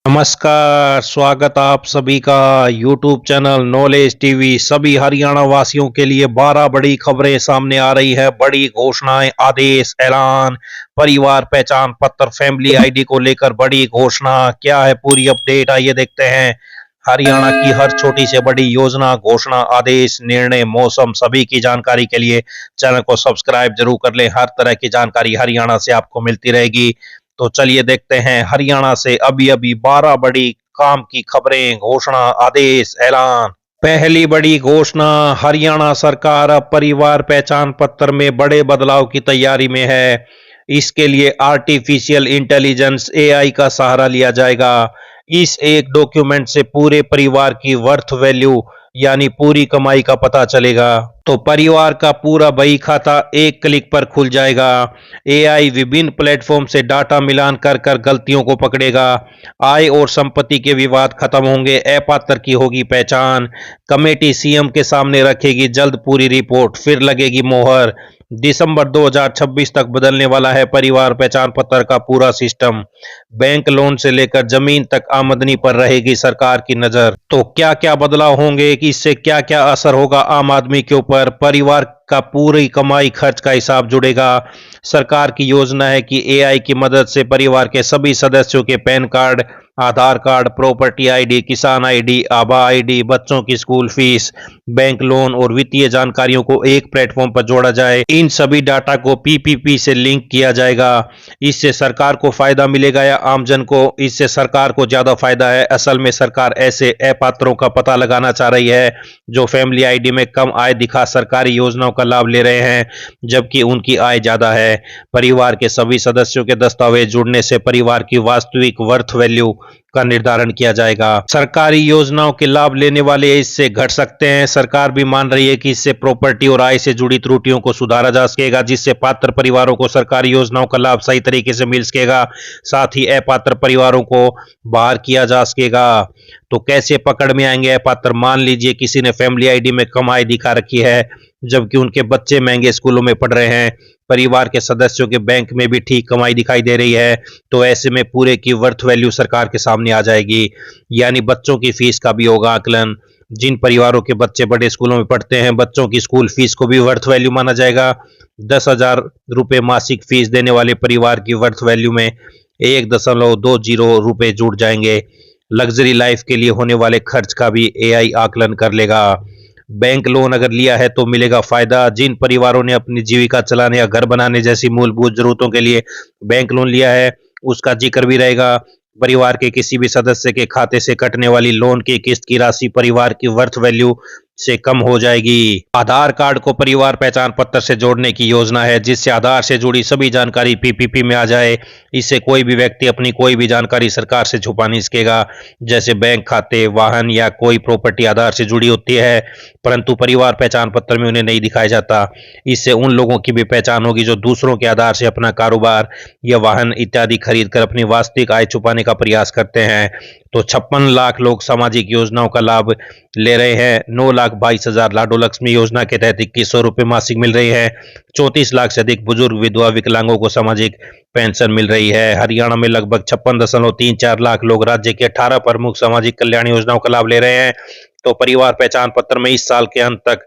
नमस्कार, स्वागत आप सभी का यूट्यूब चैनल नॉलेज टीवी। सभी हरियाणा वासियों के लिए 12 बड़ी खबरें सामने आ रही है। बड़ी घोषणाएं, आदेश, ऐलान, परिवार पहचान पत्र, फैमिली आईडी को लेकर बड़ी घोषणा। क्या है पूरी अपडेट, आइए देखते हैं। हरियाणा की हर छोटी से बड़ी योजना, घोषणा, आदेश, निर्णय, मौसम, सभी की जानकारी के लिए चैनल को सब्सक्राइब जरूर कर लें। हर तरह की जानकारी हरियाणा से आपको मिलती रहेगी। तो चलिए देखते हैं हरियाणा से अभी अभी 12 बड़ी काम की खबरें, घोषणा, आदेश, ऐलान। पहली बड़ी घोषणा, हरियाणा सरकार अब परिवार पहचान पत्र में बड़े बदलाव की तैयारी में है। इसके लिए आर्टिफिशियल इंटेलिजेंस एआई का सहारा लिया जाएगा। इस एक डॉक्यूमेंट से पूरे परिवार की वर्थ वैल्यू यानी पूरी कमाई का पता चलेगा। तो परिवार का पूरा बही खाता एक क्लिक पर खुल जाएगा। एआई विभिन्न प्लेटफॉर्म से डाटा मिलान कर कर गलतियों को पकड़ेगा। आय और संपत्ति के विवाद खत्म होंगे। अपात्र की होगी पहचान। कमेटी सीएम के सामने रखेगी जल्द पूरी रिपोर्ट, फिर लगेगी मोहर। दिसंबर 2026 तक बदलने वाला है परिवार पहचान पत्र का पूरा सिस्टम। बैंक लोन से लेकर जमीन तक आमदनी पर रहेगी सरकार की नजर। तो क्या क्या बदलाव होंगे, कि इससे क्या क्या असर होगा आम आदमी के ऊपर। परिवार का पूरी कमाई खर्च का हिसाब जुड़ेगा। सरकार की योजना है कि एआई की मदद से परिवार के सभी सदस्यों के पैन कार्ड, आधार कार्ड, प्रॉपर्टी आईडी, किसान आईडी, आभा आईडी, बच्चों की स्कूल फीस, बैंक लोन और वित्तीय जानकारियों को एक प्लेटफॉर्म पर जोड़ा जाए। इन सभी डाटा को पीपीपी से लिंक किया जाएगा। इससे सरकार को फायदा मिलेगा या आमजन को? इससे सरकार को ज्यादा फायदा है। असल में सरकार ऐसे अपात्रों का पता लगाना चाह रही है जो फैमिली आईडी में कम आय दिखा सरकारी योजनाओं का लाभ ले रहे हैं, जबकि उनकी आय ज्यादा है। परिवार के सभी सदस्यों के दस्तावेज जुड़ने से परिवार की वास्तविक वर्थ वैल्यू का निर्धारण किया जाएगा। सरकारी योजनाओं के लाभ लेने वाले इससे घट सकते हैं। सरकार भी मान रही है कि इससे प्रॉपर्टी और आय से जुड़ी त्रुटियों को सुधारा जा सकेगा, जिससे पात्र परिवारों को सरकारी योजनाओं का लाभ सही तरीके से मिल सकेगा। साथ ही अपात्र परिवारों को बाहर किया जा सकेगा। तो कैसे पकड़ में आएंगे अपात्र? मान लीजिए किसी ने फैमिली आईडी में कम आय दिखा रखी है, जबकि उनके बच्चे महंगे स्कूलों में पढ़ रहे हैं। परिवार के सदस्यों के बैंक में भी ठीक कमाई दिखाई दे रही है। तो ऐसे में पूरे की वर्थ वैल्यू सरकार के सामने आ जाएगी। यानी बच्चों की फीस का भी होगा आकलन। जिन परिवारों के बच्चे बड़े स्कूलों में पढ़ते हैं, बच्चों की स्कूल फीस को भी वर्थ वैल्यू माना जाएगा। 10,000 रुपये मासिक फीस देने वाले परिवार की वर्थ वैल्यू में 1.20 रुपये जुड़ जाएंगे। लग्जरी लाइफ के लिए होने वाले खर्च का भी एआई आकलन कर लेगा। बैंक लोन अगर लिया है तो मिलेगा फायदा। जिन परिवारों ने अपनी जीविका चलाने या घर बनाने जैसी मूलभूत जरूरतों के लिए बैंक लोन लिया है, उसका जिक्र भी रहेगा। परिवार के किसी भी सदस्य के खाते से कटने वाली लोन की किस्त की राशि परिवार की वर्थ वैल्यू से कम हो जाएगी। आधार कार्ड को परिवार पहचान पत्र से जोड़ने की योजना है, जिससे आधार से जुड़ी सभी जानकारी पीपीपी में आ जाए। इससे कोई भी व्यक्ति अपनी कोई भी जानकारी सरकार से छुपा नहीं सकेगा, जैसे बैंक खाते, वाहन या कोई प्रॉपर्टी आधार से जुड़ी होती है, परंतु परिवार पहचान पत्र में उन्हें नहीं दिखाया जाता। इससे उन लोगों की भी पहचान होगी जो दूसरों के आधार से अपना कारोबार या वाहन इत्यादि खरीद कर अपनी वास्तविक आय छुपाने का प्रयास करते हैं। तो 56 लाख लोग सामाजिक योजनाओं का लाभ ले रहे हैं। 9,22,000 लाडो लक्ष्मी योजना के तहत 2100 रुपये मासिक मिल रही है। 34 लाख से अधिक बुजुर्ग, विधवा, विकलांगों को सामाजिक पेंशन मिल रही है। हरियाणा में लगभग 56.34 लाख लोग राज्य के 18 प्रमुख सामाजिक कल्याण योजनाओं का लाभ ले रहे हैं। तो परिवार पहचान पत्र में इस साल के अंत तक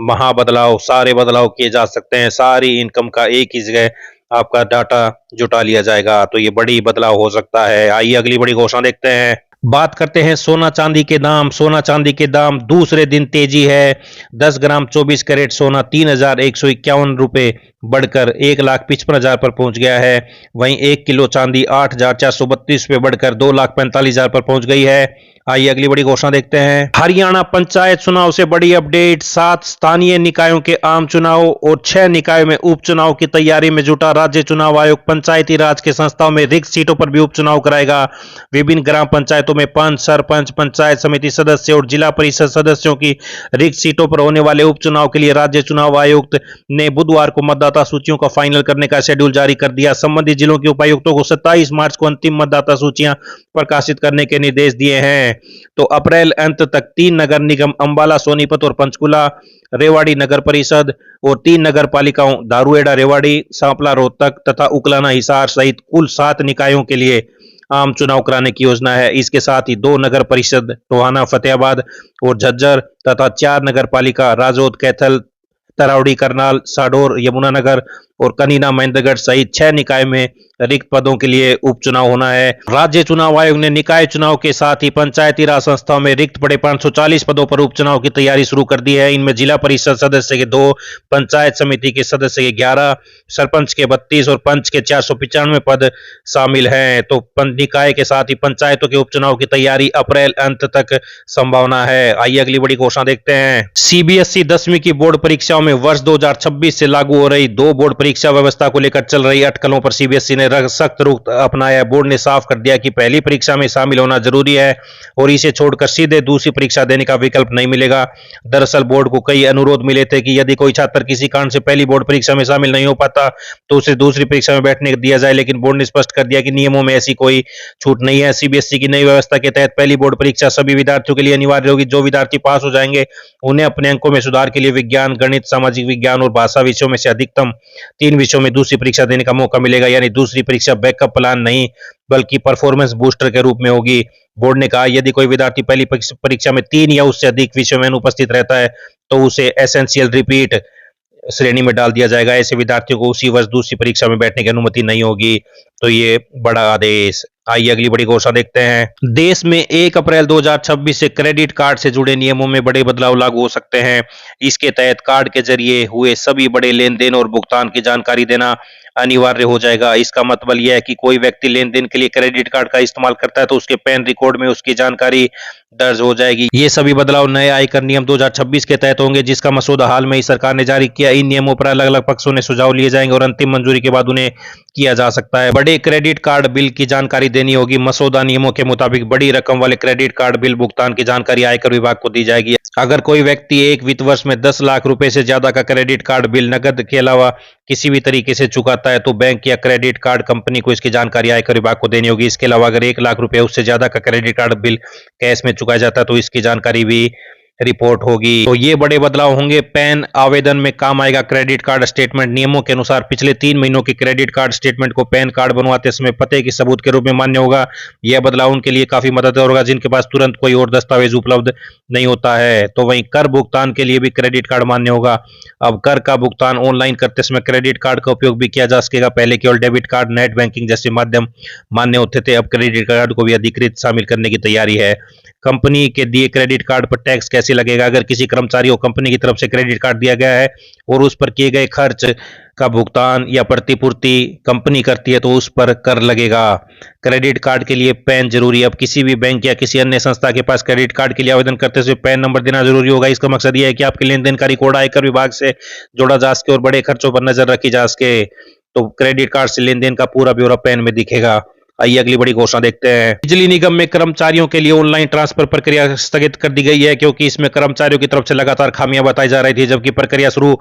महा बदलाव, सारे बदलाव किए जा सकते हैं। सारी इनकम का एक ही जगह आपका डाटा जुटा लिया जाएगा। तो ये बड़ी बदलाव हो सकता है। आइए अगली बड़ी घोषणा देखते हैं। बात करते हैं सोना चांदी के दाम। सोना चांदी के दाम दूसरे दिन तेजी है। 10 ग्राम 24 कैरेट सोना 3,151 रुपये बढ़कर 1,55,000 पर पहुंच गया है। वहीं 1 किलो चांदी 8,432 रुपये बढ़कर 2,45,000 पर पहुंच गई है। आइए अगली बड़ी घोषणा देखते हैं। हरियाणा पंचायत चुनाव से बड़ी अपडेट। 7 स्थानीय निकायों के आम चुनाव और 6 निकायों में उपचुनाव की तैयारी में जुटा राज्य चुनाव आयोग। पंचायती राज के संस्थाओं में रिक्त सीटों पर भी उपचुनाव कराएगा। विभिन्न ग्राम पंचायतों में पंच, सरपंच, पंचायत समिति सदस्य और जिला परिषद सदस्यों की रिक्त सीटों पर होने वाले उपचुनाव के लिए राज्य चुनाव आयुक्त ने बुधवार को मतदाता सूचियों का फाइनल करने का शेड्यूल जारी कर दिया। संबंधित जिलों के उपायुक्तों को 27 मार्च को अंतिम मतदाता सूचियां प्रकाशित करने के निर्देश दिए हैं। तो अप्रैल अंत तक 3 नगर निगम अंबाला, सोनीपत और पंचकुला, रेवाड़ी नगर परिषद और 3 नगर पालिकाओं दारूएड़ा, रेवाड़ी, सांपला, रोहतक तथा उकलाना, हिसार सहित कुल 7 निकायों के लिए आम चुनाव कराने की योजना है। इसके साथ ही 2 नगर परिषद टोहाना, फतेहाबाद और झज्जर तथा 4 नगर पालिका राजौद, कैथल, तरावड़ी, करनाल, साडोर, यमुनानगर और कनीना, महेंद्रगढ़ सहित 6 निकाय में रिक्त पदों के लिए उपचुनाव होना है। राज्य चुनाव आयोग ने निकाय चुनाव के साथ ही पंचायती राज संस्थाओं में रिक्त पड़े 540 पदों पर उपचुनाव की तैयारी शुरू कर दी है। इनमें जिला परिषद सदस्य के 2, पंचायत समिति के सदस्य के 11, सरपंच के 32 और पंच के 495 पद शामिल हैं। तो निकाय के साथ ही पंचायतों के उपचुनाव की तैयारी अप्रैल अंत तक संभावना है। आइए अगली बड़ी घोषणा देखते हैं। सीबीएसई 10वीं की बोर्ड परीक्षाओं में वर्ष 2026 से लागू हो रही 2 बोर्ड परीक्षा व्यवस्था को लेकर चल रही अटकलों पर सीबीएसई ने सख्त रुख अपनाया। बोर्ड ने साफ कर दिया कि पहली परीक्षा में शामिल होना जरूरी है और इसे छोड़कर सीधे दूसरी परीक्षा देने का विकल्प नहीं मिलेगा। दरअसल बोर्ड को कई अनुरोध मिले थे कि यदि कोई छात्र किसी कारण से पहली बोर्ड परीक्षा में शामिल नहीं हो पाता तो उसे दूसरी परीक्षा में बैठने दिया जाए, लेकिन बोर्ड ने स्पष्ट कर दिया कि नियमों में ऐसी कोई छूट नहीं है। सीबीएसई की नई व्यवस्था के तहत पहली बोर्ड परीक्षा सभी विद्यार्थियों के लिए अनिवार्य होगी। जो विद्यार्थी पास हो जाएंगे उन्हें अपने अंकों में सुधार के लिए विज्ञान, गणित, सामाजिक विज्ञान और भाषा विषयों में से अधिकतम 3 विषयों में दूसरी परीक्षा देने का मौका मिलेगा। यानी दूसरी परीक्षा बैकअप प्लान नहीं बल्कि परफॉर्मेंस बूस्टर के रूप में होगी। बोर्ड ने कहा यदि कोई विद्यार्थी पहली परीक्षा में 3 या उससे अधिक विषयों में अनुपस्थित रहता है तो उसे एसेंशियल रिपीट श्रेणी में डाल दिया जाएगा। ऐसे विद्यार्थियों को उसी वर्ष दूसरी परीक्षा में बैठने की अनुमति नहीं होगी। तो ये बड़ा आदेश। आइए अगली बड़ी घोषणा देखते हैं। देश में 1 अप्रैल 2026 से क्रेडिट कार्ड से जुड़े नियमों में बड़े बदलाव लागू हो सकते हैं। इसके तहत कार्ड के जरिए हुए सभी बड़े लेन देन और भुगतान की जानकारी देना अनिवार्य हो जाएगा। इसका मतलब यह है कि कोई व्यक्ति लेन देन के लिए क्रेडिट कार्ड का इस्तेमाल करता है तो उसके पैन रिकॉर्ड में उसकी जानकारी दर्ज हो जाएगी। ये सभी बदलाव नए आयकर नियम 2026 के तहत होंगे, जिसका मसौदा हाल में ही सरकार ने जारी किया। इन नियमों पर अलग अलग पक्षों ने सुझाव लिए जाएंगे और अंतिम मंजूरी के बाद उन्हें किया जा सकता है। बड़े क्रेडिट कार्ड बिल की जानकारी देनी होगी। मसौदा नियमों के मुताबिक बड़ी रकम वाले क्रेडिट कार्ड बिल भुगतान की जानकारी आयकर विभाग को दी जाएगी। अगर कोई व्यक्ति एक वित्त वर्ष में 10 लाख रुपए से ज्यादा का क्रेडिट कार्ड बिल नकद के अलावा किसी भी तरीके से चुकाता है तो बैंक या क्रेडिट कार्ड कंपनी को इसकी जानकारी आयकर विभाग को देनी होगी। इसके अलावा अगर 1 लाख रुपए उससे ज्यादा का क्रेडिट कार्ड बिल कैश में चुकाया जाता है तो इसकी जानकारी भी रिपोर्ट होगी। तो ये बड़े बदलाव होंगे। पैन आवेदन में काम आएगा क्रेडिट कार्ड स्टेटमेंट। नियमों के अनुसार पिछले 3 महीनों के क्रेडिट कार्ड स्टेटमेंट को पैन कार्ड बनवाते समय पते के सबूत के रूप में मान्य होगा। यह बदलाव उनके लिए काफी मददगार होगा जिनके पास तुरंत कोई और दस्तावेज उपलब्ध नहीं होता है। तो वहीं कर भुगतान के लिए भी क्रेडिट कार्ड मान्य होगा। अब कर का भुगतान ऑनलाइन करते समय क्रेडिट कार्ड का उपयोग भी किया जा सकेगा। पहले केवल डेबिट कार्ड, नेट बैंकिंग जैसे माध्यम मान्य होते थे, अब क्रेडिट कार्ड को भी अधिकृत शामिल करने की तैयारी है। कंपनी के दिए क्रेडिट कार्ड पर टैक्स कैसे लगेगा? अगर किसी कर्मचारी को कंपनी की तरफ से क्रेडिट कार्ड दिया गया है और उस पर किए गए खर्च का भुगतान या प्रतिपूर्ति कंपनी करती है तो उस पर कर लगेगा। क्रेडिट कार्ड के लिए पैन जरूरी है। अब किसी भी बैंक या किसी अन्य संस्था के पास क्रेडिट कार्ड के लिए आवेदन करते समय पैन नंबर देना जरूरी होगा। इसका मकसद यह है कि आपके लेन देन का रिकॉर्ड आयकर विभाग से जोड़ा जा सके और बड़े खर्चों पर नजर रखी जा सके। तो क्रेडिट कार्ड से लेन देन का पूरा ब्यौरा पैन में दिखेगा। आइए अगली बड़ी घोषणा देखते हैं। बिजली निगम में कर्मचारियों के लिए ऑनलाइन ट्रांसफर प्रक्रिया स्थगित कर दी गई है क्योंकि इसमें कर्मचारियों की तरफ से लगातार खामियां बताई जा रही थी। जबकि प्रक्रिया शुरू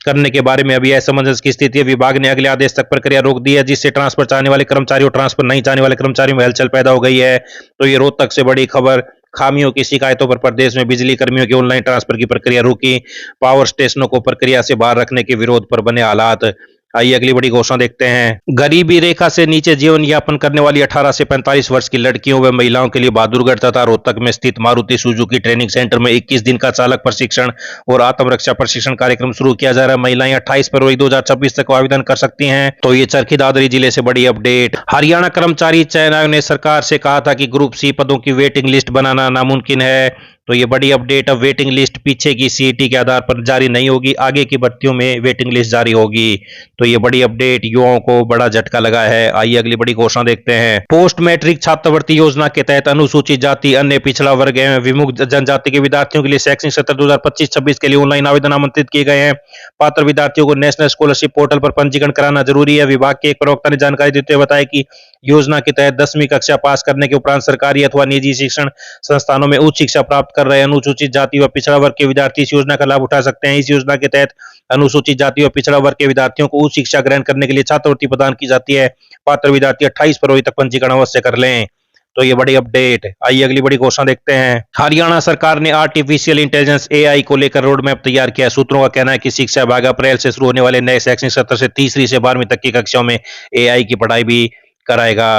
करने के बारे में अभी असमंजस की स्थिति है। विभाग ने अगले आदेश तक प्रक्रिया रोक दी है, जिससे ट्रांसफर चाहने वाले कर्मचारियों और ट्रांसफर नहीं चाहने वाले कर्मचारियों में हलचल पैदा हो गई है। तो ये रोहतक से बड़ी खबर। खामियों की शिकायतों पर प्रदेश में बिजली कर्मियों की ऑनलाइन ट्रांसफर की प्रक्रिया रुकी। पावर स्टेशनों को प्रक्रिया से बाहर रखने के विरोध पर बने हालात। आइए अगली बड़ी घोषणा देखते हैं। गरीबी रेखा से नीचे जीवन यापन करने वाली 18 से 45 वर्ष की लड़कियों व महिलाओं के लिए बहादुरगढ़ तथा रोहतक में स्थित मारुति सुजुकी ट्रेनिंग सेंटर में 21 दिन का चालक प्रशिक्षण और आत्मरक्षा प्रशिक्षण कार्यक्रम शुरू किया जा रहा है। महिलाएं 28 फरवरी 2026 तक आवेदन कर सकती हैं। तो ये चरखी दादरी जिले से बड़ी अपडेट। हरियाणा कर्मचारी चयन आयोग ने सरकार से कहा था कि ग्रुप सी पदों की वेटिंग लिस्ट बनाना नामुमकिन है। तो ये बड़ी अपडेट। अब वेटिंग लिस्ट पीछे की सीईटी के आधार पर जारी नहीं होगी, आगे की भर्तियों में वेटिंग लिस्ट जारी होगी। तो ये बड़ी अपडेट। युवाओं को बड़ा झटका लगा है। आइए अगली बड़ी घोषणा देखते हैं। पोस्ट मैट्रिक छात्रवृत्ति योजना के तहत अनुसूचित जाति, अन्य पिछड़ा वर्ग एवं विमुक्त जनजाति के विद्यार्थियों के लिए शैक्षणिक सत्र 2025-26 के लिए ऑनलाइन आवेदन आमंत्रित किए गए हैं। पात्र विद्यार्थियों को नेशनल स्कॉलरशिप पोर्टल पर पंजीकरण कराना जरूरी है। विभाग के एक प्रवक्ता ने जानकारी देते हुए बताया कि योजना के तहत 10वीं कक्षा पास करने के उपरांत सरकारी अथवा निजी शिक्षण संस्थानों में उच्च शिक्षा प्राप्त कर रहे अनुसूचित जाति व पिछड़ा वर्ग के विद्यार्थी इस योजना का लाभ उठा सकते हैं। इस योजना के तहत अनुसूचित जाति व पिछड़ा वर्ग के विद्यार्थियों को उच्च शिक्षा ग्रहण करने के लिए छात्रवृत्ति प्रदान की जाती है। पात्र विद्यार्थी 28 फरवरी तक पंजीकरण अवश्य कर लें। तो ये बड़ी अपडेट। आइए अगली बड़ी घोषणा देखते हैं। हरियाणा सरकार ने आर्टिफिशियल इंटेलिजेंस एआई को लेकर रोड मैप तैयार किया। सूत्रों का कहना है कि शिक्षा विभाग अप्रैल से शुरू होने वाले नए शैक्षणिक सत्र से तीसरी से 12वीं तक की कक्षाओं में एआई की पढ़ाई भी कराएगा।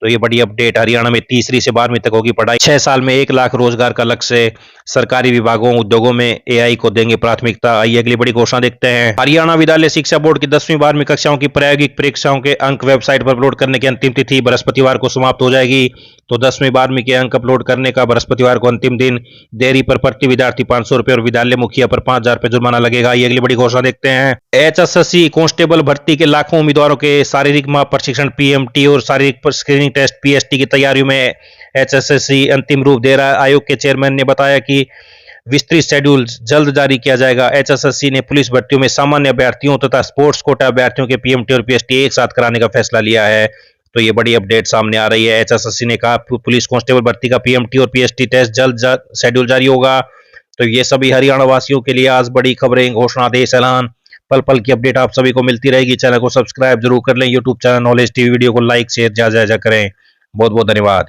तो ये बड़ी अपडेट। हरियाणा में तीसरी से 12वीं तक होगी पढ़ाई। 6 साल में 1 लाख रोजगार का लक्ष्य से सरकारी विभागों उद्योगों में एआई को देंगे प्राथमिकता। आइए अगली बड़ी घोषणा देखते हैं। हरियाणा विद्यालय शिक्षा बोर्ड की 10वीं 12वीं कक्षाओं की प्रायोगिक परीक्षाओं के अंक वेबसाइट पर अपलोड करने की अंतिम तिथि बृहस्पतिवार को समाप्त हो जाएगी। तो 10वीं 12वीं के अंक अपलोड करने का बृहस्पतिवार को अंतिम दिन। देरी पर प्रति विद्यार्थी 500 रुपए और विद्यालय मुखिया पर 5,000 रुपए जुर्माना लगेगा। ये अगली बड़ी घोषणा देखते हैं। एचएसएससी कांस्टेबल भर्ती के लाखों उम्मीदवारों के शारीरिक माप प्रशिक्षण पीएमटी और शारीरिक स्क्रीनिंग टेस्ट पीएसटी की तैयारियों में एचएसएससी अंतिम रूप दे रहा है। आयोग के चेयरमैन ने बताया कि विस्तृत शेड्यूल जल्द जारी किया जाएगा। एचएसएससी ने पुलिस भर्तियों में सामान्य अभ्यर्थियों तथा स्पोर्ट्स कोटा अभ्यर्थियों के पीएमटी और पीएसटी एक साथ कराने का फैसला लिया है। तो ये बड़ी अपडेट सामने आ रही है। एचएसएससी ने कहा पुलिस कांस्टेबल भर्ती का पीएमटी और पीएसटी टेस्ट जल्द शेड्यूल जारी होगा। तो ये सभी हरियाणा वासियों के लिए आज बड़ी खबरें, घोषणा, आदेश, ऐलान, पल पल की अपडेट आप सभी को मिलती रहेगी। चैनल को सब्सक्राइब जरूर कर लें। YouTube channel knowledge TV video को लाइक शेयर ज्यादा करें। बहुत बहुत धन्यवाद।